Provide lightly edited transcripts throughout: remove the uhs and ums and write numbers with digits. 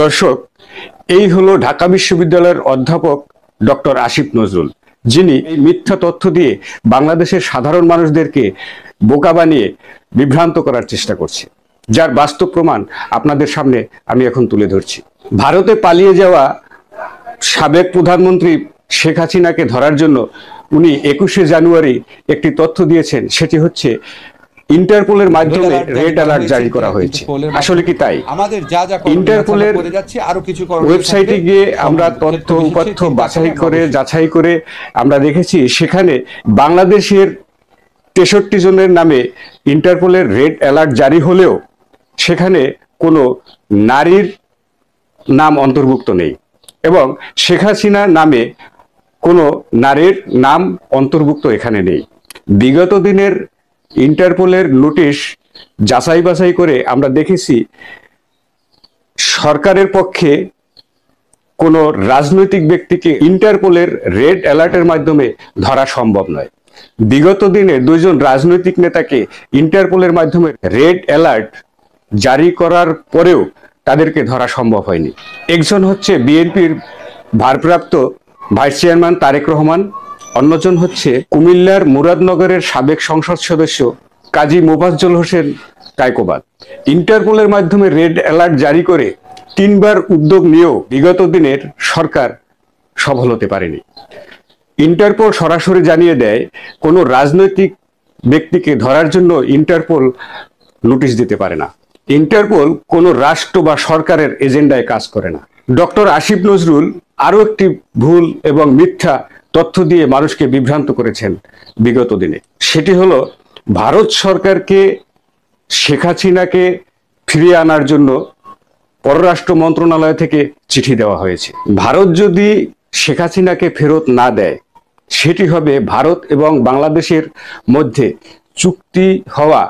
দর্শক, এই হলো ঢাকা বিশ্ববিদ্যালয়ের অধ্যাপক ডক্টর আসিফ নজরুল, যিনি এই মিথ্যা তথ্য দিয়ে বাংলাদেশের সাধারণ মানুষদেরকে বোকা বানিয়ে বিভ্রান্ত করার চেষ্টা করছে, যার বাস্তব প্রমাণ আপনাদের সামনে আমি এখন তুলে ধরছি। ভারতে পালিয়ে যাওয়া সাবেক প্রধানমন্ত্রী শেখ হাসিনাকে ধরার জন্য উনি 21শে জানুয়ারি একটি তথ্য দিয়েছেন, সেটি হচ্ছে ইন্টারপোলের মাধ্যমে রেড অ্যালার্ট জারি করা হয়েছে। আসলে কি তাই? ইন্টারপোলের ওয়েবসাইটে গিয়ে আমরা তথ্য উপাত্ত যাচাই করে আমরা দেখেছি সেখানে বাংলাদেশের 63 জনের নামে ইন্টারপোলের রেড অ্যালার্ট জারি হলেও সেখানে কোনো নারীর নাম অন্তর্ভুক্ত নেই এবং শেখ হাসিনার নামে কোনো নারীর নাম অন্তর্ভুক্ত এখানে নেই। বিগত দিনের ইন্টারপোলের নোটিশ যাচাই বাছাই করে আমরা দেখেছি সরকারের পক্ষে কোনো রাজনৈতিক ব্যক্তিকে ইন্টারপোলের রেড অ্যালার্টের মাধ্যমে ধরা সম্ভব নয়। বিগত দিনে 2 জন রাজনৈতিক নেতাকে ইন্টারপোলের মাধ্যমে রেড অ্যালার্ট জারি করার পরেও তাদেরকে ধরা সম্ভব হয়নি। একজন হচ্ছে বিএনপির ভারপ্রাপ্ত ভাইস চেয়ারম্যান তারেক রহমান, অন্যজন হচ্ছে কুমিল্লার মুরাদনগরের সাবেক সংসদ সদস্য কাজী মোফাজ্জল হোসেন কায়কোবাদ। ইন্টারপোলের মাধ্যমে রেড অ্যালার্ট জারি করে 3 বার উদ্যোগ নিয়েও বিগত দিনের সরকার সফল হতে পারেনি। ইন্টারপোল সরাসরি জানিয়ে দেয় কোনো রাজনৈতিক ব্যক্তিকে ধরার জন্য ইন্টারপোল নোটিশ দিতে পারে না। ইন্টারপোল কোনো রাষ্ট্র বা সরকারের এজেন্ডায় কাজ করে না। ডক্টর আসিফ নজরুল আরো একটি ভুল এবং মিথ্যা তথ্য দিয়ে মানুষকে বিভ্রান্ত করেছেন বিগত দিনে। সেটি হলো ভারত সরকারকে শেখ হাসিনাকে ফিরিয়ে আনার জন্য পররাষ্ট্র মন্ত্রণালয় থেকে চিঠি দেওয়া হয়েছে। ভারত যদি শেখ হাসিনাকে ফেরত না দেয় সেটি হবে ভারত এবং বাংলাদেশের মধ্যে চুক্তি হওয়া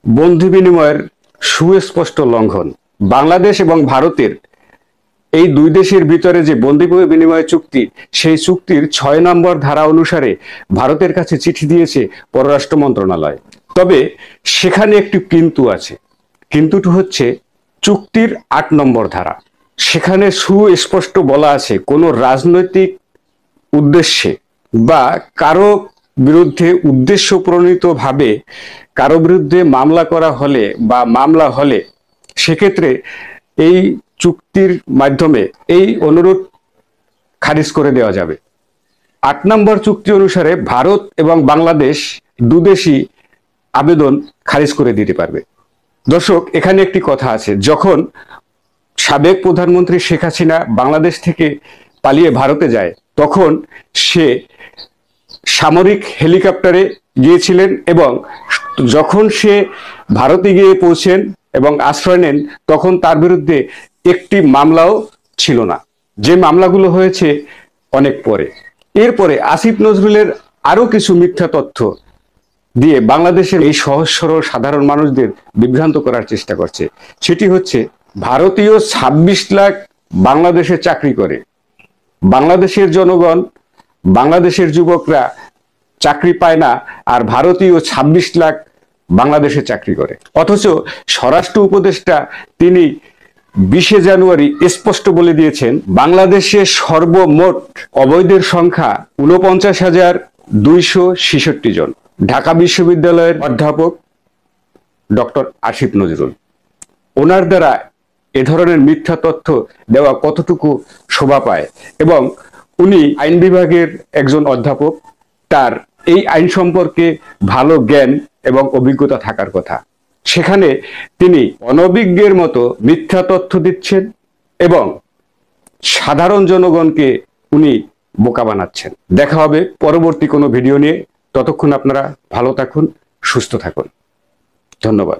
বন্ধু বিনিময়ের সুস্পষ্ট লঙ্ঘন। বাংলাদেশ এবং ভারতের এই 2 দেশের ভিতরে যে বন্দি বিনিময় চুক্তি, সেই চুক্তির 6 নম্বর ধারা অনুসারে ভারতের কাছে চিঠি দিয়েছে পররাষ্ট্র মন্ত্রণালয়। তবে সেখানে একটি কিন্তু আছে। কিন্তুটি হচ্ছে চুক্তির 8 নম্বর ধারা। সেখানে সুস্পষ্ট বলা আছে কোনো রাজনৈতিক উদ্দেশ্যে বা কারো বিরুদ্ধে উদ্দেশ্য প্রণীতভাবে কারো বিরুদ্ধে মামলা করা হলে বা মামলা হলে সেক্ষেত্রে এই চুক্তির মাধ্যমে এই অনুরোধ খারিজ করে দেওয়া যাবে। 8 নম্বর চুক্তি অনুসারে ভারত এবং বাংলাদেশ 2 দেশই আবেদন খারিজ করে দিতে পারবে। দর্শক, এখানে একটি কথা আছে, যখন সাবেক প্রধানমন্ত্রী শেখ হাসিনা বাংলাদেশ থেকে পালিয়ে ভারতে যায় তখন সে সামরিক হেলিকপ্টারে গিয়েছিলেন এবং যখন সে ভারতে গিয়ে পৌঁছেন এবং আশ্রয় নেন তখন তার বিরুদ্ধে একটি মামলাও ছিল না, যে মামলাগুলো হয়েছে অনেক পরে। এরপরে আসিফ নজরুলের আরো কিছু মিথ্যা তথ্য দিয়ে বাংলাদেশের এই সহজ সরল সাধারণ মানুষদের বিভ্রান্ত করার চেষ্টা করছে। সেটি হচ্ছে ভারতীয় 26 লাখ বাংলাদেশে চাকরি করে, বাংলাদেশের জনগণ বাংলাদেশের যুবকরা চাকরি পায় না, আর ভারতীয় 26 লাখ বাংলাদেশে চাকরি করে। অথচ স্বরাষ্ট্র উপদেষ্টা তিনি 20শে জানুয়ারি স্পষ্ট বলে দিয়েছেন বাংলাদেশে সর্বমোট অবৈধের সংখ্যা 49,266 জন। ঢাকা বিশ্ববিদ্যালয়ের অধ্যাপক ডক্টর আসিফ নজরুল, ওনার দ্বারা এ ধরনের মিথ্যা তথ্য দেওয়া কতটুকু শোভা পায়? এবং উনি আইন বিভাগের একজন অধ্যাপক, তার এই আইন সম্পর্কে ভালো জ্ঞান এবং অভিজ্ঞতা থাকার কথা। সেখানে তিনি অনভিজ্ঞের মতো মিথ্যা তথ্য দিচ্ছেন এবং সাধারণ জনগণকে উনি বোকা বানাচ্ছেন। দেখা হবে পরবর্তী কোনো ভিডিও নিয়ে। ততক্ষণ আপনারা ভালো থাকুন, সুস্থ থাকুন। ধন্যবাদ।